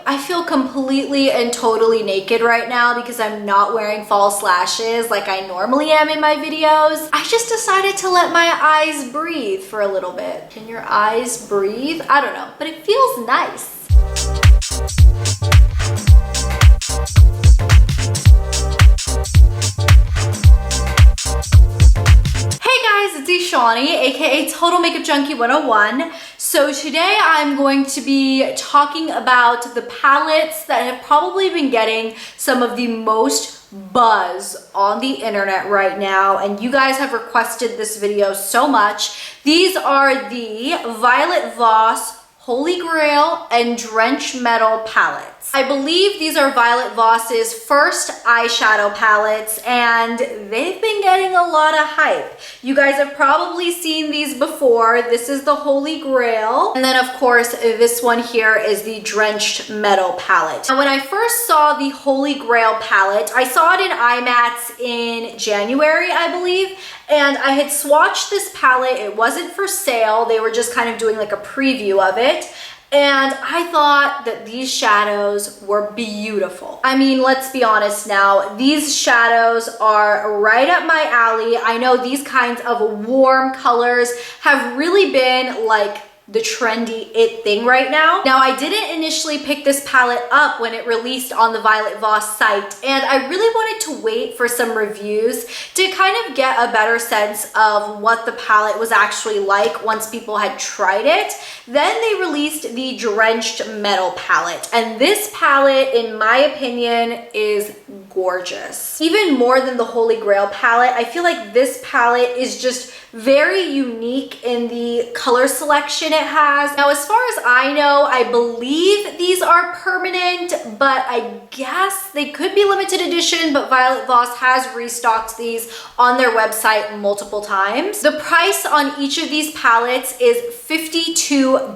I feel completely and totally naked right now because I'm not wearing false lashes like I normally am in my videos. I just decided to let my eyes breathe for a little bit. Can your eyes breathe? I don't know, but it feels nice. It's Eshani, aka Total Makeup Junkie 101. So today I'm going to be talking about the palettes that have probably been getting some of the most buzz on the internet right now, and you guys have requested this video so much. These are the Violet Voss Holy Grail and Drenched Metal palettes. I believe these are Violet Voss's first eyeshadow palettes, and they've been getting a lot of hype. You guys have probably seen these before. This is the Holy Grail, and then of course this one here is the Drenched Metal palette. Now when I first saw the Holy Grail palette, I saw it in IMATS in January, I believe, and I had swatched this palette. It wasn't for sale. They were just kind of doing like a preview of it. And I thought that these shadows were beautiful. I mean, let's be honest now. These shadows are right up my alley. I know these kinds of warm colors have really been like the trendy it thing right now. Now, I didn't initially pick this palette up when it released on the Violet Voss site, and I really wanted to wait for some reviews to kind of get a better sense of what the palette was actually like once people had tried it. Then they released the Drenched Metal palette, and this palette, in my opinion, is gorgeous. Even more than the Holy Grail palette, I feel like this palette is just very unique in the color selection it has. Now, as far as I know, I believe these are permanent, but I guess they could be limited edition, but Violet Voss has restocked these on their website multiple times. The price on each of these palettes is $52.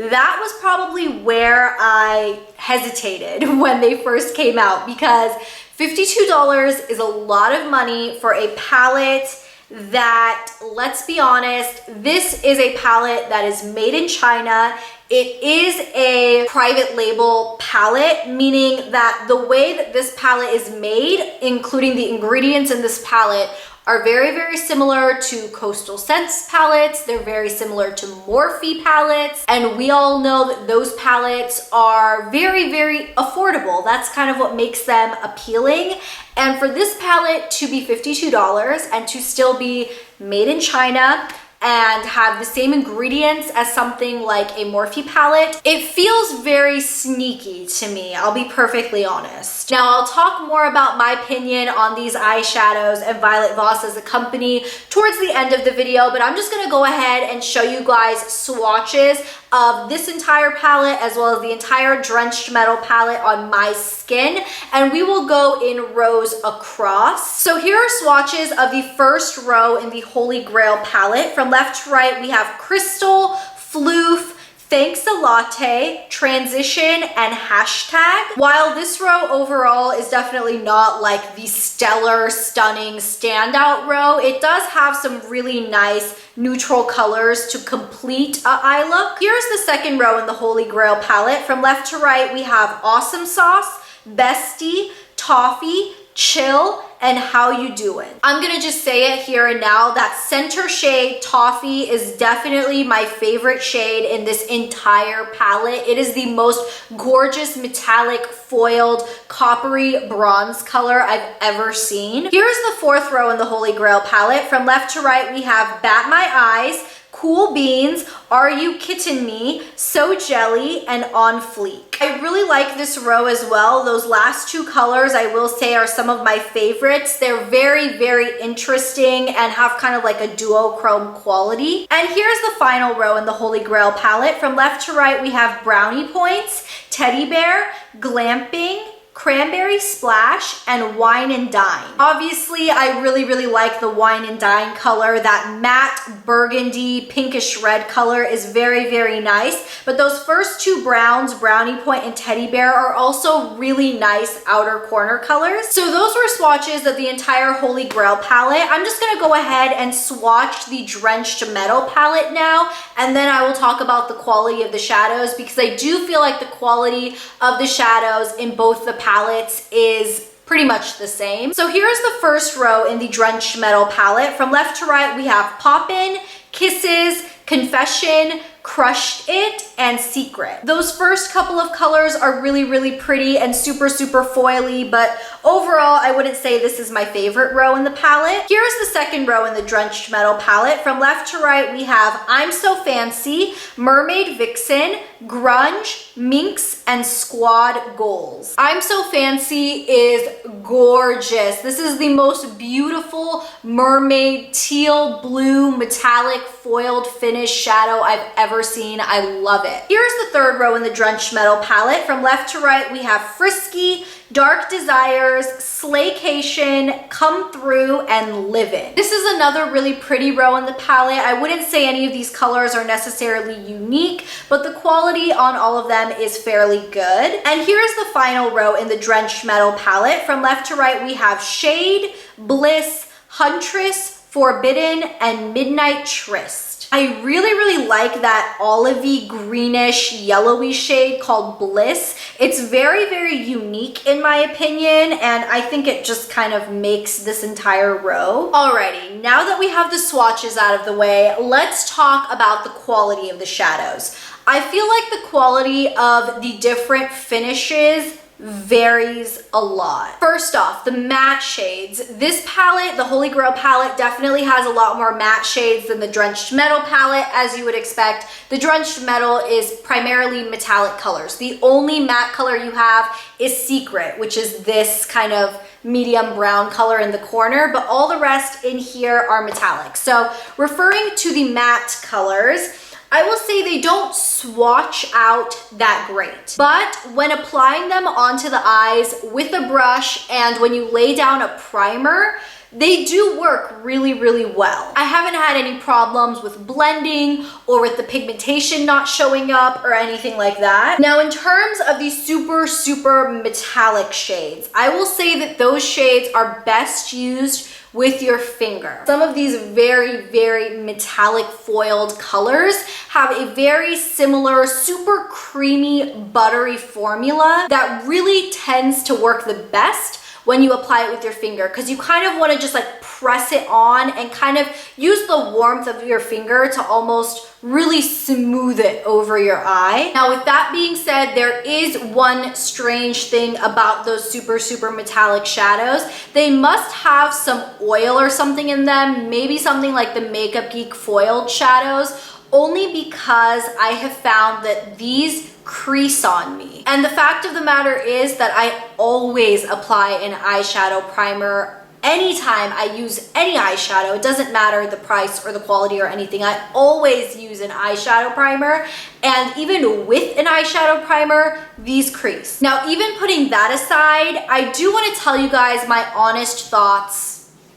That was probably where I hesitated when they first came out, because $52 is a lot of money for a palette that, let's be honest, this is a palette that is made in China. It is a private label palette, meaning that the way that this palette is made, including the ingredients in this palette, are very, very similar to Coastal Scents palettes. They're very similar to Morphe palettes. And we all know that those palettes are very, very affordable. That's kind of what makes them appealing. And for this palette to be $52 and to still be made in China and have the same ingredients as something like a Morphe palette, it feels very sneaky to me, I'll be perfectly honest. Now, I'll talk more about my opinion on these eyeshadows and Violet Voss as a company towards the end of the video, but I'm just gonna go ahead and show you guys swatches of this entire palette as well as the entire Drenched Metal palette on my skin, and we will go in rows across. So here are swatches of the first row in the Holy Grail palette. From left to right, we have Crystal, Floof, Thanks a Latte, Transition, and Hashtag. While this row overall is definitely not like the stellar, stunning, standout row, it does have some really nice neutral colors to complete a eye look. Here's the second row in the Holy Grail palette. From left to right, we have Awesome Sauce, Bestie, Toffee, Chill, and How You Doing. I'm gonna just say it here and now, that center shade Toffee is definitely my favorite shade in this entire palette. It is the most gorgeous metallic foiled coppery bronze color I've ever seen. Here's the fourth row in the Holy Grail palette. From left to right, we have Bat My Eyes, Cool Beans, Are You Kitten Me, So Jelly, and On Fleek. I really like this row as well. Those last two colors, I will say, are some of my favorites. They're very, very interesting and have kind of like a duochrome quality. And here's the final row in the Holy Grail palette. From left to right, we have Brownie Points, Teddy Bear, Glamping, Cranberry Splash, and Wine and Dine. Obviously, I really like the Wine and Dine color. That matte burgundy pinkish red color is very nice. But those first two browns, Brownie Point and Teddy Bear, are also really nice outer corner colors. So those were swatches of the entire Holy Grail palette. I'm just gonna go ahead and swatch the Drenched Metal palette now, and then I will talk about the quality of the shadows, because I do feel like the quality of the shadows in both the palettes is pretty much the same. So here's the first row in the Drenched Metal palette. From left to right, we have Poppin', Kisses, Confession, Crushed It, and Secret. Those first couple of colors are really pretty and super foily, but overall, I wouldn't say this is my favorite row in the palette. Here's the second row in the Drenched Metal palette. From left to right, we have I'm So Fancy, Mermaid Vixen, Grunge, Minx, and Squad Goals. I'm So Fancy is gorgeous. This is the most beautiful mermaid teal blue metallic foiled finish shadow I've ever seen. I love it. Here's the third row in the Drenched Metal palette. From left to right, we have Frisky, Dark Desires, Slaycation, Come Through, and Livin'. This is another really pretty row in the palette. I wouldn't say any of these colors are necessarily unique, but the quality on all of them is fairly good. And here's the final row in the Drenched Metal palette. From left to right, we have Shade, Bliss, Huntress, Forbidden, and Midnight Tryst. I really like that olivey greenish yellowy shade called Bliss. It's very unique in my opinion, and I think it just kind of makes this entire row. Alrighty, now that we have the swatches out of the way, let's talk about the quality of the shadows. I feel like the quality of the different finishes varies a lot. First off, the matte shades. This palette, the Holy Grail palette, definitely has a lot more matte shades than the Drenched Metal palette, as you would expect. The Drenched Metal is primarily metallic colors. The only matte color you have is Secret, which is this kind of medium brown color in the corner, but all the rest in here are metallic. So referring to the matte colors, I will say they don't swatch out that great, but when applying them onto the eyes with a brush and when you lay down a primer, they do work really well. I haven't had any problems with blending or with the pigmentation not showing up or anything like that. Now, in terms of these super metallic shades, I will say that those shades are best used with your finger. Some of these very metallic foiled colors have a very similar, super creamy, buttery formula that really tends to work the best when you apply it with your finger, because you kind of want to just like press it on and kind of use the warmth of your finger to almost really smooth it over your eye. Now, with that being said, there is one strange thing about those super metallic shadows. They must have some oil or something in them, maybe something like the Makeup Geek foiled shadows, only because I have found that these crease on me. And the fact of the matter is that I always apply an eyeshadow primer anytime I use any eyeshadow. It doesn't matter the price or the quality or anything. I always use an eyeshadow primer, and even with an eyeshadow primer, these crease. Now, even putting that aside, I do want to tell you guys my honest thoughts,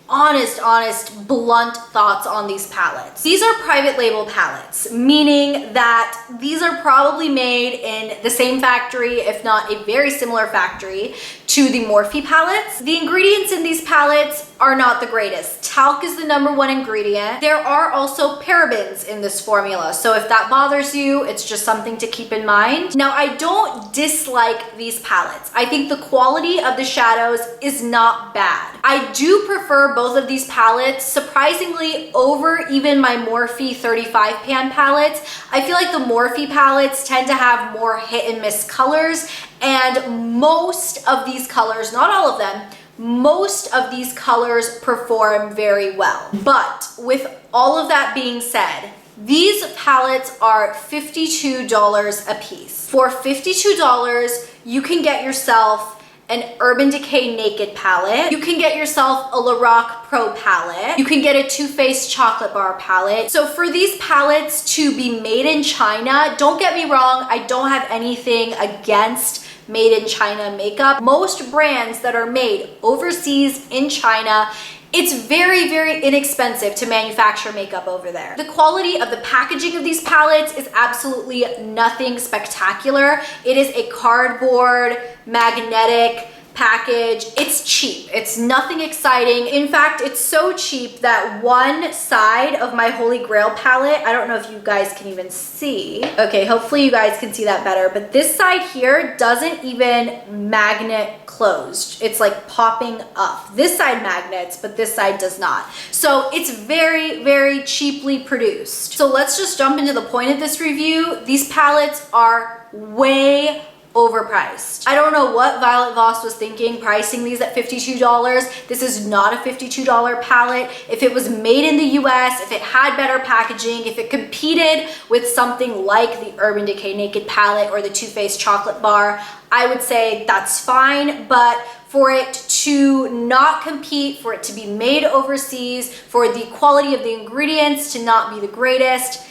honest, blunt thoughts on these palettes. These are private label palettes, meaning that these are probably made in the same factory, if not a very similar factory to the Morphe palettes. The ingredients in these palettes are not the greatest. Talc is the #1 ingredient. There are also parabens in this formula, so if that bothers you, it's just something to keep in mind. Now, I don't dislike these palettes. I think the quality of the shadows is not bad. I do prefer both of these palettes, surprisingly, over even my Morphe 35 pan palettes. I feel like the Morphe palettes tend to have more hit and miss colors, and most of these colors, not all of them, most of these colors perform very well. But with all of that being said, these palettes are $52 a piece. For $52, you can get yourself an Urban Decay Naked palette. You can get yourself a Lorac Pro palette. You can get a Too Faced Chocolate Bar palette. So for these palettes to be made in China, don't get me wrong, I don't have anything against made in China makeup. Most brands that are made overseas in China, it's very, very inexpensive to manufacture makeup over there. The quality of the packaging of these palettes is absolutely nothing spectacular. It is a cardboard, magnetic package. It's cheap. It's nothing exciting. In fact, it's so cheap that one side of my Holy Grail palette, I don't know if you guys can even see. Okay, hopefully you guys can see that better, but this side here doesn't even magnet closed. It's like popping up. This side magnets, but this side does not. So it's very, very cheaply produced. So let's just jump into the point of this review. These palettes are way overpriced. I don't know what Violet Voss was thinking pricing these at $52. This is not a $52 palette. If it was made in the US, if it had better packaging, if it competed with something like the Urban Decay Naked palette or the Too Faced Chocolate Bar, I would say that's fine, but for it to not compete, for it to be made overseas, for the quality of the ingredients to not be the greatest,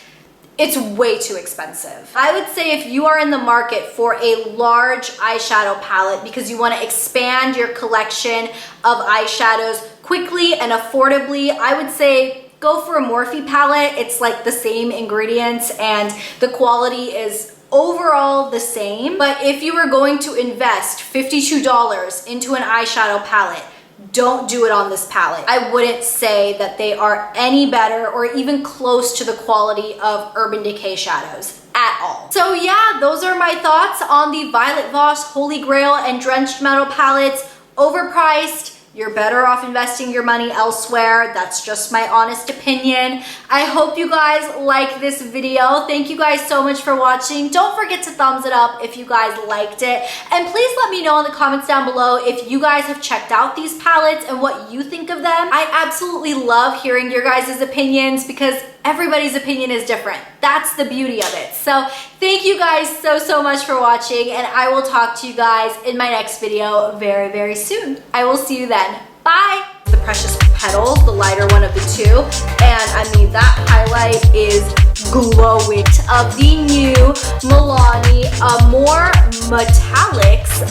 it's way too expensive. I would say if you are in the market for a large eyeshadow palette because you want to expand your collection of eyeshadows quickly and affordably, I would say go for a Morphe palette. It's like the same ingredients and the quality is overall the same. But if you were going to invest $52 into an eyeshadow palette, don't do it on this palette. I wouldn't say that they are any better or even close to the quality of Urban Decay shadows at all. So yeah, those are my thoughts on the Violet Voss Holy Grail and Drenched Metal palettes. Overpriced. You're better off investing your money elsewhere. That's just my honest opinion. I hope you guys like this video. Thank you guys so much for watching. Don't forget to thumbs it up if you guys liked it. And please let me know in the comments down below if you guys have checked out these palettes and what you think of them. I absolutely love hearing your guys' opinions because everybody's opinion is different. That's the beauty of it. So thank you guys so much for watching, and I will talk to you guys in my next video very, very soon. I will see you then. Bye! The Precious Petals, the lighter one of the two, and I mean that highlight is glowing. Of the new Milani, more metallics